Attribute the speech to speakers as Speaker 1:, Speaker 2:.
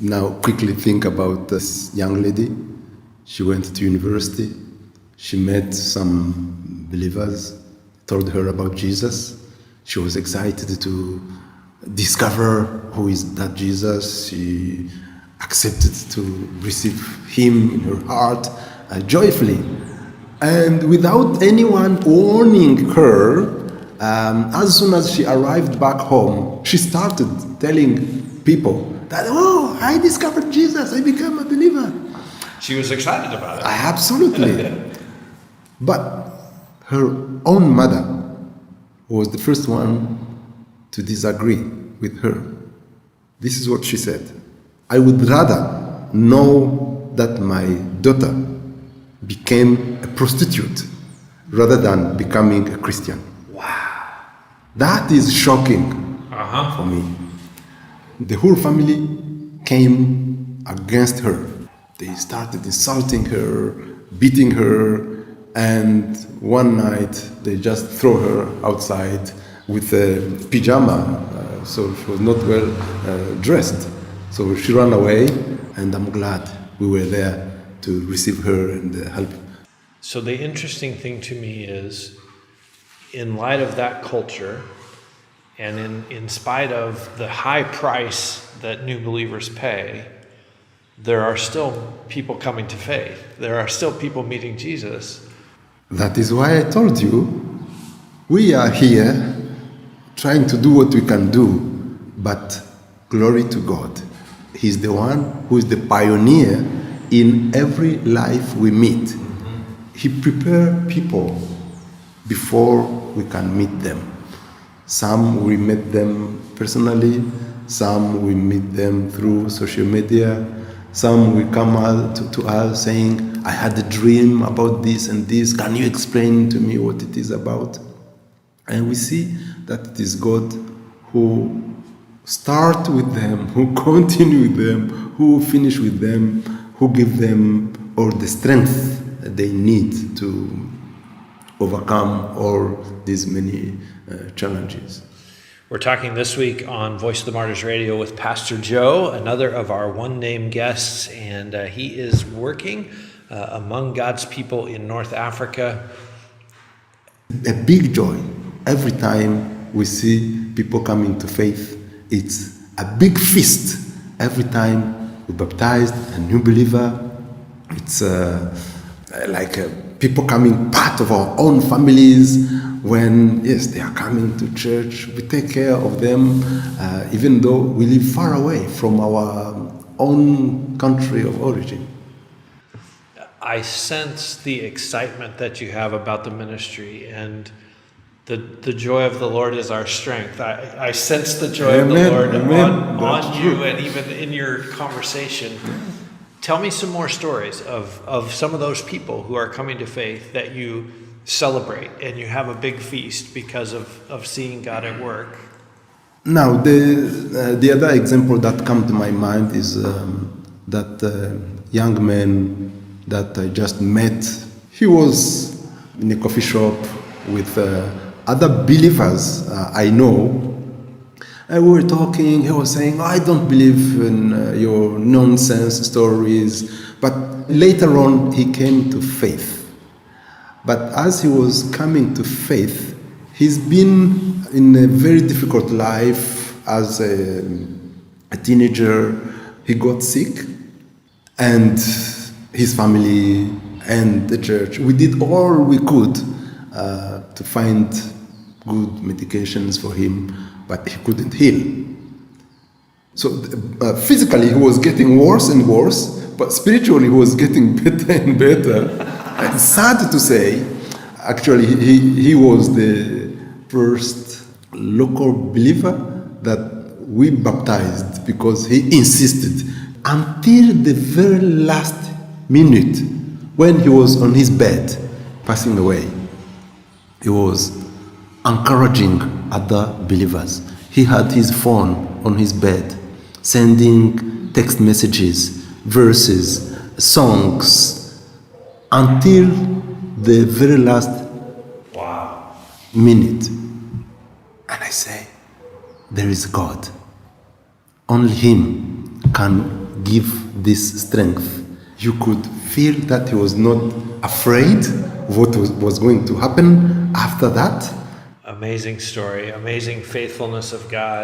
Speaker 1: Now, quickly think about this young lady. She went to university. She met some believers, told her about Jesus. She was excited to discover who is that Jesus. She accepted to receive him in her heart joyfully. And without anyone warning her, as soon as she arrived back home, she started telling people that, oh, I discovered Jesus, I became a believer.
Speaker 2: She was excited about it.
Speaker 1: Absolutely. But her own mother was the first one to disagree with her. This is what she said. I would rather know that my daughter became a prostitute rather than becoming a Christian.
Speaker 2: Wow.
Speaker 1: That is shocking for me. The whole family came against her. They started insulting her, beating her, and one night they just throw her outside with a pyjama, so she was not well dressed. So she ran away, and I'm glad we were there to receive her and help.
Speaker 2: So the interesting thing to me is, in light of that culture, and in spite of the high price that new believers pay, there are still people coming to faith. There are still people meeting Jesus.
Speaker 1: That is why I told you, we are here trying to do what we can do, but glory to God. He's the one who is the pioneer in every life we meet. He prepares people before we can meet them. Some we meet them personally, some we meet them through social media, some will come out to us saying, I had a dream about this and this, can you explain to me what it is about? And we see that it is God who start with them, who continue with them, who finish with them, who give them all the strength that they need to overcome all these many challenges.
Speaker 2: We're talking this week on Voice of the Martyrs Radio with Pastor Joe, another of our one-name guests, and he is working among God's people in North Africa.
Speaker 1: A big joy every time we see people coming to faith. It's a big feast every time we baptize a new believer. It's like people coming part of our own families. When, yes, they are coming to church, we take care of them, even though we live far away from our own country of origin.
Speaker 2: I sense the excitement that you have about the ministry, and the joy of the Lord is our strength. I sense the joy of the Lord on you, and even in your conversation. Tell me some more stories of some of those people who are coming to faith that you celebrate and you have a big feast because of seeing God at work.
Speaker 1: Now, the other example that comes to my mind is that young man that I just met. He was in a coffee shop with other believers I know. And we were talking, he was saying, I don't believe in your nonsense stories. But later on, he came to faith. But as he was coming to faith, he's been in a very difficult life as a teenager. He got sick, and his family and the church, we did all we could to find good medications for him, but he couldn't heal. So physically he was getting worse and worse, but spiritually he was getting better and better. And sad to say, actually he was the first local believer that we baptized because he insisted until the very last minute when he was on his bed passing away. He was encouraging other believers. He had his phone on his bed, sending text messages, verses, songs, until the very last minute. And I say, there is God. Only Him can give this strength. You could feel that he was not afraid of what was going to happen after that.
Speaker 2: Amazing story, amazing faithfulness of God.